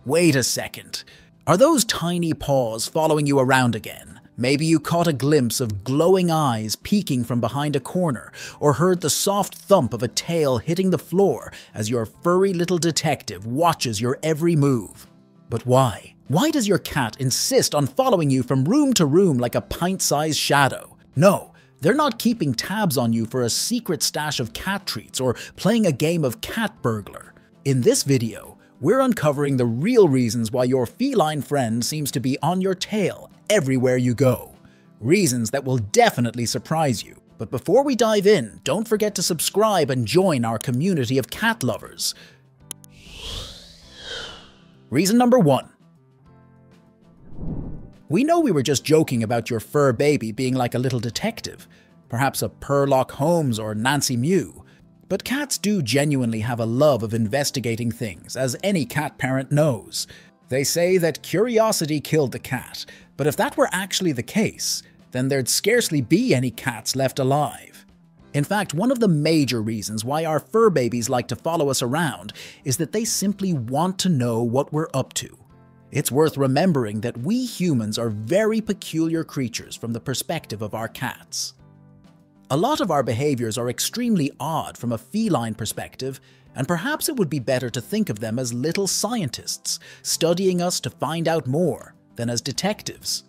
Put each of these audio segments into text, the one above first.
Wait a second. Are those tiny paws following you around again? Maybe you caught a glimpse of glowing eyes peeking from behind a corner, or heard the soft thump of a tail hitting the floor as your furry little detective watches your every move. But why? Why does your cat insist on following you from room to room like a pint-sized shadow? No, they're not keeping tabs on you for a secret stash of cat treats or playing a game of cat burglar. In this video, we're uncovering the real reasons why your feline friend seems to be on your tail everywhere you go. Reasons that will definitely surprise you. But before we dive in, don't forget to subscribe and join our community of cat lovers. Reason number 1. We know we were just joking about your fur baby being like a little detective, perhaps a Sherlock Holmes or Nancy Mew. But cats do genuinely have a love of investigating things, as any cat parent knows. They say that curiosity killed the cat, but if that were actually the case, then there'd scarcely be any cats left alive. In fact, one of the major reasons why our fur babies like to follow us around is that they simply want to know what we're up to. It's worth remembering that we humans are very peculiar creatures from the perspective of our cats. A lot of our behaviors are extremely odd from a feline perspective, and perhaps it would be better to think of them as little scientists, studying us to find out more, than as detectives.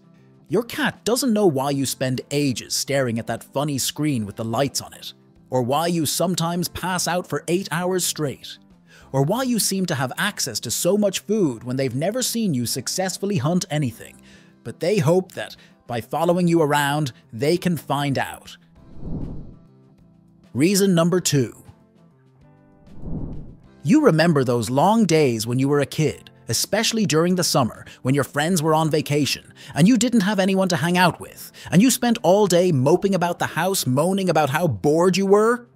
Your cat doesn't know why you spend ages staring at that funny screen with the lights on it, or why you sometimes pass out for 8 hours straight, or why you seem to have access to so much food when they've never seen you successfully hunt anything, but they hope that, by following you around, they can find out. Reason number 2. You remember those long days when you were a kid, especially during the summer when your friends were on vacation and you didn't have anyone to hang out with, and you spent all day moping about the house, moaning about how bored you were?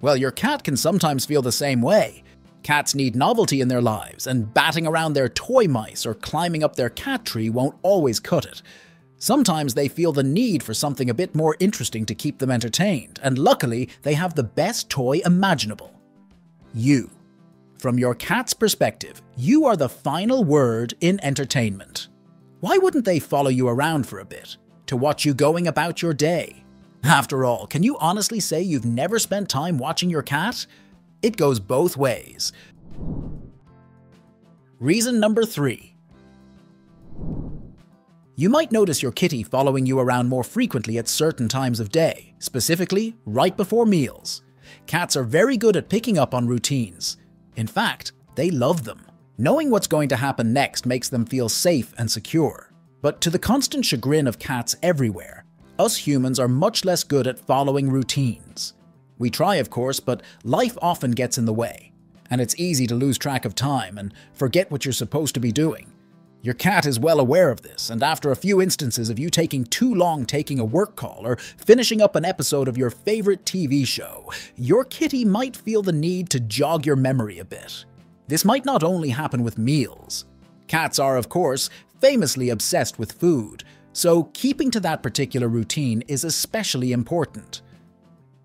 Well, your cat can sometimes feel the same way. Cats need novelty in their lives, and batting around their toy mice or climbing up their cat tree won't always cut it. Sometimes they feel the need for something a bit more interesting to keep them entertained, and luckily they have the best toy imaginable: you. From your cat's perspective, you are the final word in entertainment. Why wouldn't they follow you around for a bit, to watch you going about your day? After all, can you honestly say you've never spent time watching your cat? It goes both ways. Reason number 3. You might notice your kitty following you around more frequently at certain times of day, specifically right before meals. Cats are very good at picking up on routines. In fact, they love them. Knowing what's going to happen next makes them feel safe and secure. But to the constant chagrin of cats everywhere, us humans are much less good at following routines. We try, of course, but life often gets in the way, and it's easy to lose track of time and forget what you're supposed to be doing. Your cat is well aware of this, and after a few instances of you taking too long taking a work call or finishing up an episode of your favorite TV show, your kitty might feel the need to jog your memory a bit. This might not only happen with meals. Cats are, of course, famously obsessed with food, so keeping to that particular routine is especially important.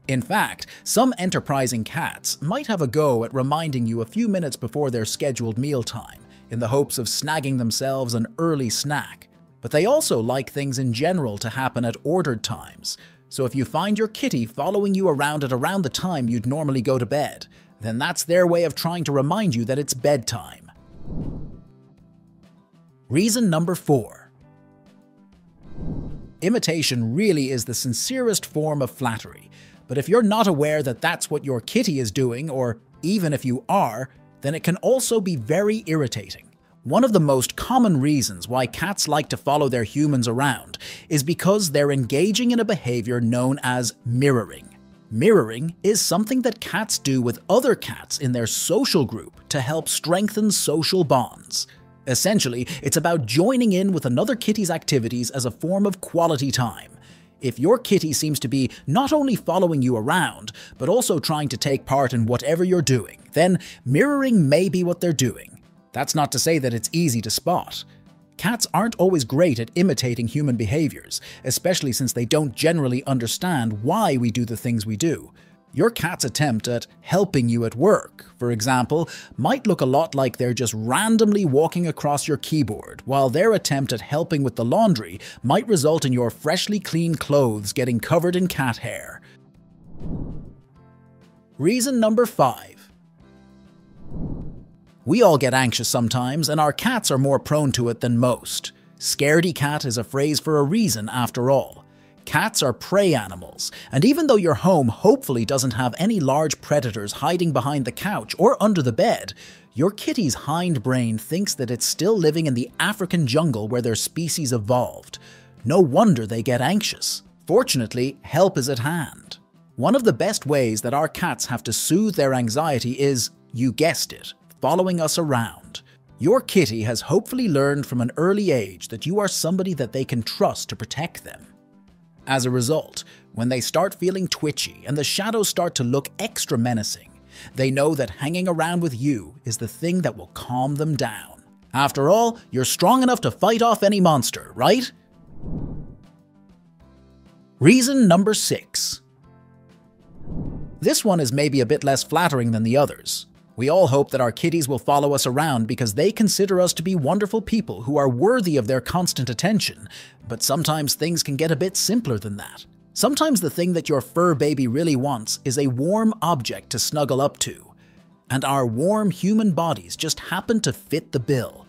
In fact, some enterprising cats might have a go at reminding you a few minutes before their scheduled mealtime, in the hopes of snagging themselves an early snack. But they also like things in general to happen at ordered times, so if you find your kitty following you around at around the time you'd normally go to bed, then that's their way of trying to remind you that it's bedtime. Reason number 4. Imitation really is the sincerest form of flattery, but if you're not aware that that's what your kitty is doing, or even if you are, then it can also be very irritating. One of the most common reasons why cats like to follow their humans around is because they're engaging in a behavior known as mirroring. Mirroring is something that cats do with other cats in their social group to help strengthen social bonds. Essentially, it's about joining in with another kitty's activities as a form of quality time. If your kitty seems to be not only following you around, but also trying to take part in whatever you're doing, then mirroring may be what they're doing. That's not to say that it's easy to spot. Cats aren't always great at imitating human behaviors, especially since they don't generally understand why we do the things we do. Your cat's attempt at helping you at work, for example, might look a lot like they're just randomly walking across your keyboard, while their attempt at helping with the laundry might result in your freshly cleaned clothes getting covered in cat hair. Reason number 5. We all get anxious sometimes, and our cats are more prone to it than most. Scaredy cat is a phrase for a reason after all. Cats are prey animals, and even though your home hopefully doesn't have any large predators hiding behind the couch or under the bed, your kitty's hindbrain thinks that it's still living in the African jungle where their species evolved. No wonder they get anxious. Fortunately, help is at hand. One of the best ways that our cats have to soothe their anxiety is, you guessed it, following us around. Your kitty has hopefully learned from an early age that you are somebody that they can trust to protect them. As a result, when they start feeling twitchy and the shadows start to look extra menacing, they know that hanging around with you is the thing that will calm them down. After all, you're strong enough to fight off any monster, right? Reason number 6. This one is maybe a bit less flattering than the others. We all hope that our kitties will follow us around because they consider us to be wonderful people who are worthy of their constant attention, but sometimes things can get a bit simpler than that. Sometimes the thing that your fur baby really wants is a warm object to snuggle up to, and our warm human bodies just happen to fit the bill.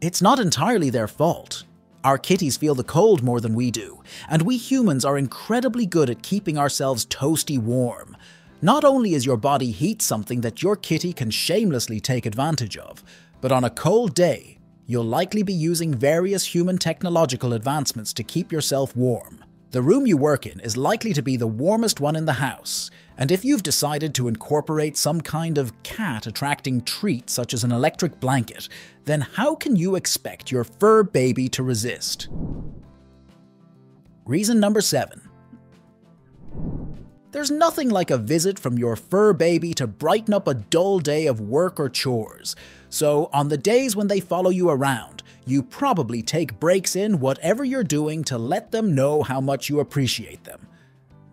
It's not entirely their fault. Our kitties feel the cold more than we do, and we humans are incredibly good at keeping ourselves toasty warm. Not only is your body heat something that your kitty can shamelessly take advantage of, but on a cold day, you'll likely be using various human technological advancements to keep yourself warm. The room you work in is likely to be the warmest one in the house, and if you've decided to incorporate some kind of cat-attracting treat such as an electric blanket, then how can you expect your fur baby to resist? Reason number 7. There's nothing like a visit from your fur baby to brighten up a dull day of work or chores. So, on the days when they follow you around, you probably take breaks in whatever you're doing to let them know how much you appreciate them.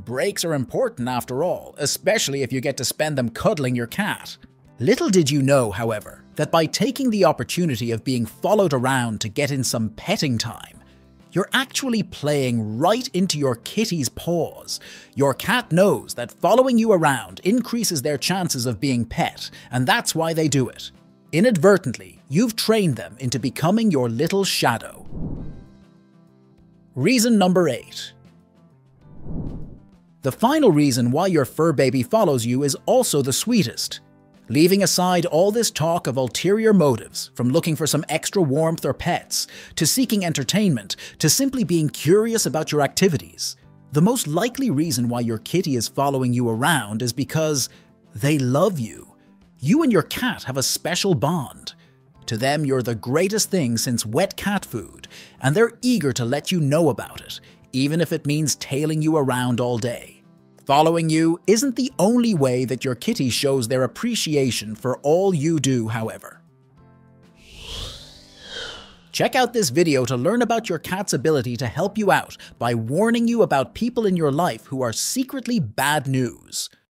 Breaks are important after all, especially if you get to spend them cuddling your cat. Little did you know, however, that by taking the opportunity of being followed around to get in some petting time, you're actually playing right into your kitty's paws. Your cat knows that following you around increases their chances of being pet, and that's why they do it. Inadvertently, you've trained them into becoming your little shadow. Reason number 8. The final reason why your fur baby follows you is also the sweetest. Leaving aside all this talk of ulterior motives, from looking for some extra warmth or pets, to seeking entertainment, to simply being curious about your activities, the most likely reason why your kitty is following you around is because they love you. You and your cat have a special bond. To them, you're the greatest thing since wet cat food, and they're eager to let you know about it, even if it means tailing you around all day. Following you isn't the only way that your kitty shows their appreciation for all you do, however. Check out this video to learn about your cat's ability to help you out by warning you about people in your life who are secretly bad news.